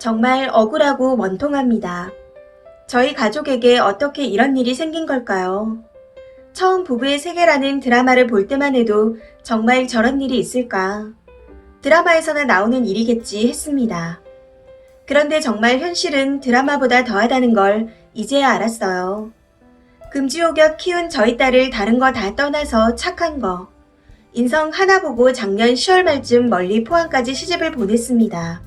정말 억울하고 원통합니다. 저희 가족에게 어떻게 이런 일이 생긴 걸까요? 처음 부부의 세계라는 드라마를 볼 때만 해도 정말 저런 일이 있을까? 드라마에서나 나오는 일이겠지 했습니다. 그런데 정말 현실은 드라마보다 더하다는 걸 이제야 알았어요. 금지옥엽 키운 저희 딸을 다른 거 다 떠나서 착한 거. 인성 하나 보고 작년 10월 말쯤 멀리 포항까지 시집을 보냈습니다.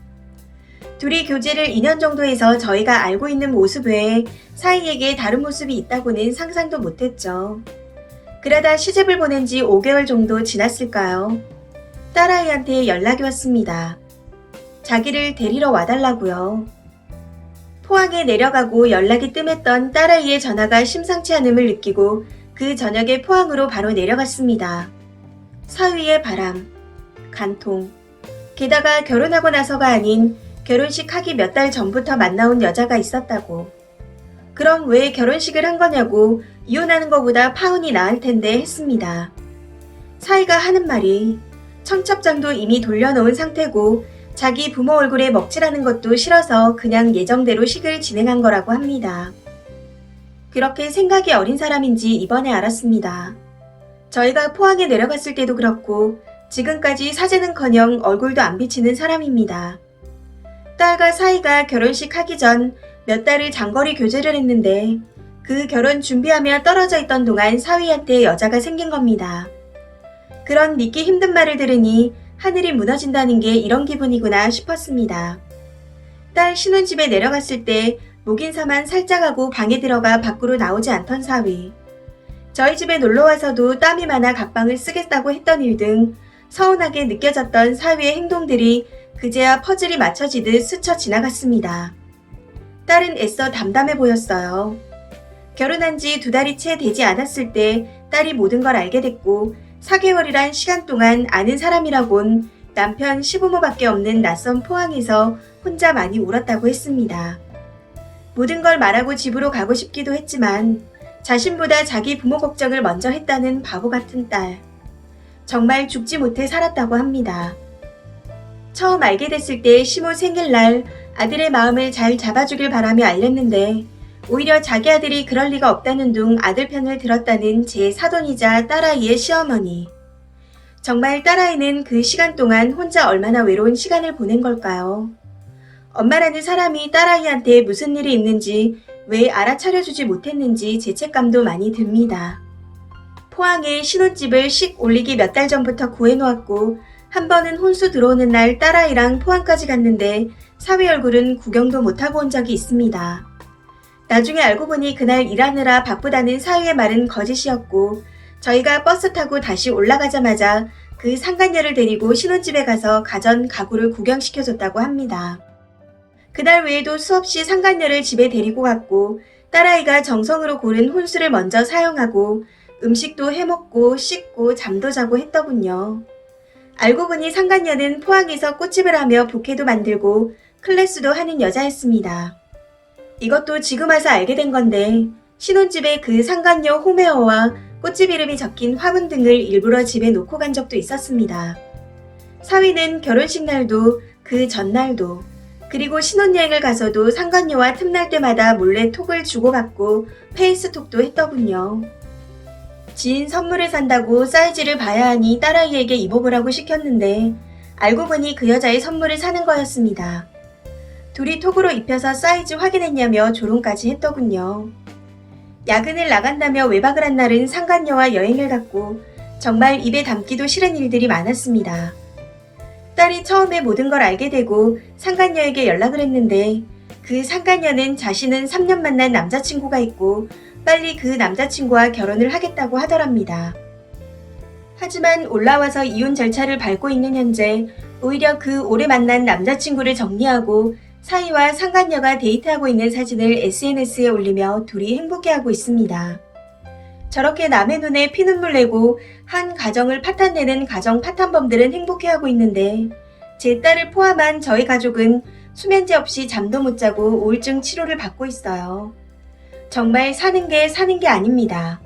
둘이 교제를 2년 정도 해서 저희가 알고 있는 모습 외에 사이에게 다른 모습이 있다고는 상상도 못했죠. 그러다 시집을 보낸 지 5개월 정도 지났을까요? 딸아이한테 연락이 왔습니다. 자기를 데리러 와달라고요. 포항에 내려가고 연락이 뜸했던 딸아이의 전화가 심상치 않음을 느끼고 그 저녁에 포항으로 바로 내려갔습니다. 사위의 바람, 간통, 게다가 결혼하고 나서가 아닌 결혼식 하기 몇 달 전부터 만나온 여자가 있었다고. 그럼 왜 결혼식을 한 거냐고 이혼하는 것보다 파혼이 나을 텐데 했습니다. 사위가 하는 말이 청첩장도 이미 돌려놓은 상태고 자기 부모 얼굴에 먹칠하는 것도 싫어서 그냥 예정대로 식을 진행한 거라고 합니다. 그렇게 생각이 어린 사람인지 이번에 알았습니다. 저희가 포항에 내려갔을 때도 그렇고 지금까지 사진은커녕 얼굴도 안 비치는 사람입니다. 딸과 사이가 결혼식 하기 전 몇 달을 장거리 교제를 했는데 그 결혼 준비하며 떨어져 있던 동안 사위한테 여자가 생긴 겁니다. 그런 믿기 힘든 말을 들으니 하늘이 무너진다는 게 이런 기분이구나 싶었습니다. 딸 신혼집에 내려갔을 때 목인사만 살짝 하고 방에 들어가 밖으로 나오지 않던 사위. 저희 집에 놀러와서도 땀이 많아 각방을 쓰겠다고 했던 일 등 서운하게 느껴졌던 사위의 행동들이 그제야 퍼즐이 맞춰지듯 스쳐 지나갔습니다. 딸은 애써 담담해 보였어요. 결혼한 지 2달이 채 되지 않았을 때 딸이 모든 걸 알게 됐고 4개월이란 시간 동안 아는 사람이라곤 남편 시부모밖에 없는 낯선 포항에서 혼자 많이 울었다고 했습니다. 모든 걸 말하고 집으로 가고 싶기도 했지만 자신보다 자기 부모 걱정을 먼저 했다는 바보 같은 딸. 정말 죽지 못해 살았다고 합니다. 처음 알게 됐을 때 시모 생일날 아들의 마음을 잘 잡아주길 바라며 알렸는데 오히려 자기 아들이 그럴 리가 없다는 둥 아들 편을 들었다는 제 사돈이자 딸아이의 시어머니. 정말 딸아이는 그 시간 동안 혼자 얼마나 외로운 시간을 보낸 걸까요? 엄마라는 사람이 딸아이한테 무슨 일이 있는지 왜 알아차려주지 못했는지 죄책감도 많이 듭니다. 포항에 신혼집을 식 올리기 몇 달 전부터 구해놓았고 한 번은 혼수 들어오는 날 딸아이랑 포항까지 갔는데 사위 얼굴은 구경도 못하고 온 적이 있습니다. 나중에 알고 보니 그날 일하느라 바쁘다는 사위의 말은 거짓이었고 저희가 버스 타고 다시 올라가자마자 그 상간녀를 데리고 신혼집에 가서 가전 가구를 구경시켜줬다고 합니다. 그날 외에도 수없이 상간녀를 집에 데리고 갔고 딸아이가 정성으로 고른 혼수를 먼저 사용하고 음식도 해먹고 씻고 잠도 자고 했더군요. 알고 보니 상간녀는 포항에서 꽃집을 하며 부케도 만들고 클래스도 하는 여자였습니다. 이것도 지금 와서 알게 된 건데 신혼집에 그 상간녀 홈웨어와 꽃집 이름이 적힌 화분 등을 일부러 집에 놓고 간 적도 있었습니다. 사위는 결혼식 날도 그 전날도 그리고 신혼여행을 가서도 상간녀와 틈날 때마다 몰래 톡을 주고받고 페이스톡도 했더군요. 지인 선물을 산다고 사이즈를 봐야 하니 딸아이에게 입어보라고 시켰는데 알고 보니 그 여자의 선물을 사는 거였습니다. 둘이 톡으로 입혀서 사이즈 확인했냐며 조롱까지 했더군요. 야근을 나간다며 외박을 한 날은 상간녀와 여행을 갔고 정말 입에 담기도 싫은 일들이 많았습니다. 딸이 처음에 모든 걸 알게 되고 상간녀에게 연락을 했는데 그 상간녀는 자신은 3년 만난 남자친구가 있고 빨리 그 남자친구와 결혼을 하겠다고 하더랍니다. 하지만 올라와서 이혼 절차를 밟고 있는 현재 오히려 그 오래 만난 남자친구를 정리하고 사위와 상간녀가 데이트하고 있는 사진을 SNS에 올리며 둘이 행복해하고 있습니다. 저렇게 남의 눈에 피눈물 내고 한 가정을 파탄내는 가정 파탄범들은 행복해하고 있는데 제 딸을 포함한 저희 가족은 수면제 없이 잠도 못 자고 우울증 치료를 받고 있어요. 정말 사는 게 아닙니다.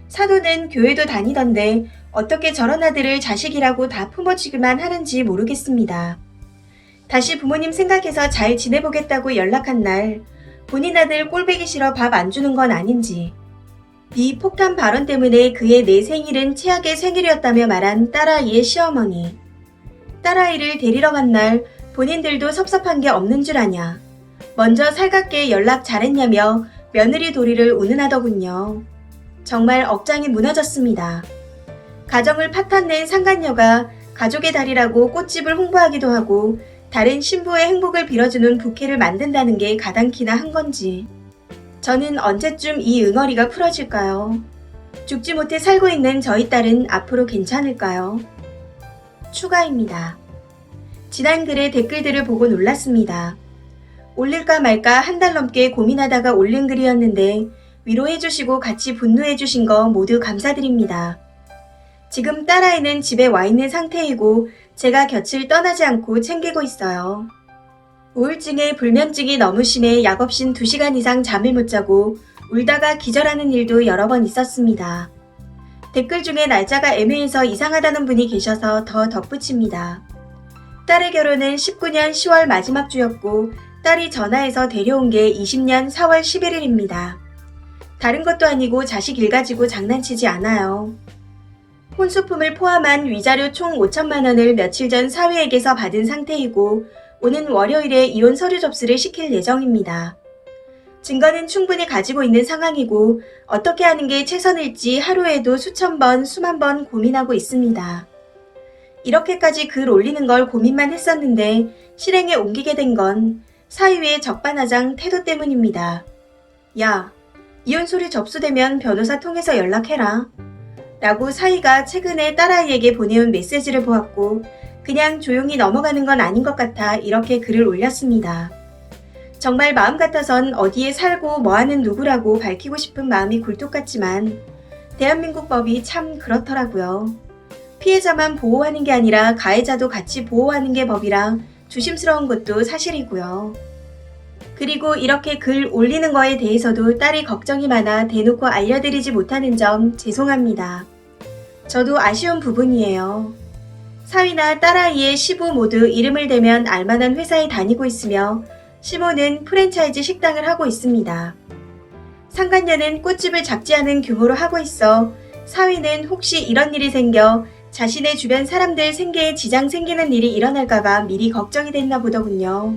사돈은 교회도 다니던데 어떻게 저런 아들을 자식이라고 다 품어주기만 하는지 모르겠습니다. 다시 부모님 생각해서 잘 지내보겠다고 연락한 날 본인 아들 꼴보기 싫어 밥 안 주는 건 아닌지, 비폭탄 발언 때문에 그의 내 생일은 최악의 생일이었다며 말한 딸아이의 시어머니. 딸아이를 데리러 간 날 본인들도 섭섭한 게 없는 줄 아냐. 먼저 살갑게 연락 잘했냐며 며느리 도리를 운운하더군요. 정말 억장이 무너졌습니다. 가정을 파탄낸 상간녀가 가족의 달이라고 꽃집을 홍보하기도 하고 다른 신부의 행복을 빌어주는 부케를 만든다는 게 가당키나 한 건지. 저는 언제쯤 이 응어리가 풀어질까요? 죽지 못해 살고 있는 저희 딸은 앞으로 괜찮을까요? 추가입니다. 지난 글의 댓글들을 보고 놀랐습니다. 올릴까 말까 한 달 넘게 고민하다가 올린 글이었는데 위로해주시고 같이 분노해주신 거 모두 감사드립니다. 지금 딸아이는 집에 와 있는 상태이고 제가 곁을 떠나지 않고 챙기고 있어요. 우울증에 불면증이 너무 심해 약 없인 2시간 이상 잠을 못 자고 울다가 기절하는 일도 여러 번 있었습니다. 댓글 중에 날짜가 애매해서 이상하다는 분이 계셔서 더 덧붙입니다. 딸의 결혼은 19년 10월 마지막 주였고 딸이 전화해서 데려온 게 20년 4월 11일입니다. 다른 것도 아니고 자식 일 가지고 장난치지 않아요. 혼수품을 포함한 위자료 총 5천만 원을 며칠 전 사위에게서 받은 상태이고 오는 월요일에 이혼 서류 접수를 시킬 예정입니다. 증거는 충분히 가지고 있는 상황이고 어떻게 하는 게 최선일지 하루에도 수천 번, 수만 번 고민하고 있습니다. 이렇게까지 글 올리는 걸 고민만 했었는데 실행에 옮기게 된 건 사위의 적반하장 태도 때문입니다. 야, 이혼 서류 접수되면 변호사 통해서 연락해라. 라고 사위가 최근에 딸아이에게 보내온 메시지를 보았고 그냥 조용히 넘어가는 건 아닌 것 같아 이렇게 글을 올렸습니다. 정말 마음 같아선 어디에 살고 뭐하는 누구라고 밝히고 싶은 마음이 굴뚝 같지만 대한민국 법이 참 그렇더라고요. 피해자만 보호하는 게 아니라 가해자도 같이 보호하는 게 법이라 조심스러운 것도 사실이고요. 그리고 이렇게 글 올리는 거에 대해서도 딸이 걱정이 많아 대놓고 알려드리지 못하는 점 죄송합니다. 저도 아쉬운 부분이에요. 사위나 딸아이의 시부 모두 이름을 대면 알만한 회사에 다니고 있으며 시모는 프랜차이즈 식당을 하고 있습니다. 상간녀는 꽃집을 작지 않은 규모로 하고 있어 사위는 혹시 이런 일이 생겨 자신의 주변 사람들 생계에 지장 생기는 일이 일어날까봐 미리 걱정이 됐나 보더군요.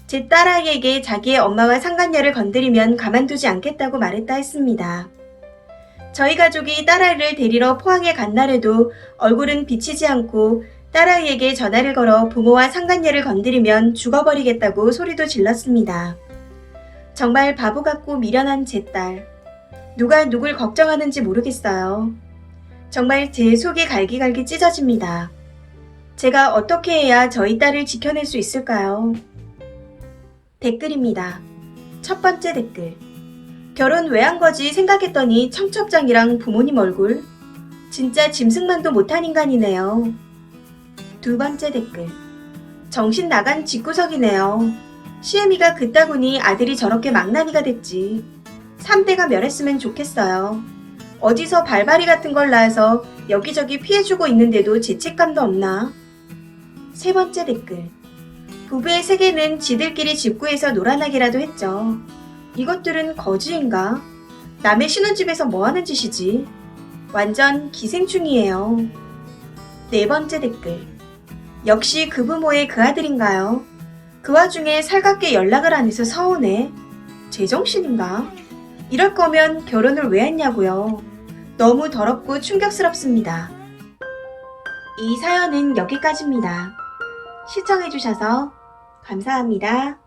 제 딸아이에게 자기의 엄마와 상간녀를 건드리면 가만두지 않겠다고 말했다 했습니다. 저희 가족이 딸아이를 데리러 포항에 간 날에도 얼굴은 비치지 않고 딸아이에게 전화를 걸어 부모와 상간녀를 건드리면 죽어버리겠다고 소리도 질렀습니다. 정말 바보 같고 미련한 제 딸. 누가 누굴 걱정하는지 모르겠어요. 정말 제 속이 갈기갈기 찢어집니다. 제가 어떻게 해야 저희 딸을 지켜낼 수 있을까요? 댓글입니다. 첫 번째 댓글. 결혼 왜 한 거지 생각했더니 청첩장이랑 부모님 얼굴? 진짜 짐승만도 못한 인간이네요. 두 번째 댓글. 정신 나간 집구석이네요. 시애미가 그따구니 아들이 저렇게 망나니가 됐지. 3대가 멸했으면 좋겠어요. 어디서 발발이 같은 걸 낳아서 여기저기 피해주고 있는데도 죄책감도 없나? 세 번째 댓글. 부부의 세계는 지들끼리 집구해서 놀아나기라도 했죠. 이것들은 거지인가? 남의 신혼집에서 뭐하는 짓이지? 완전 기생충이에요. 네 번째 댓글. 역시 그 부모의 그 아들인가요? 그 와중에 살갑게 연락을 안 해서 서운해. 제정신인가? 이럴 거면 결혼을 왜 했냐고요. 너무 더럽고 충격스럽습니다. 이 사연은 여기까지입니다. 시청해주셔서 감사합니다.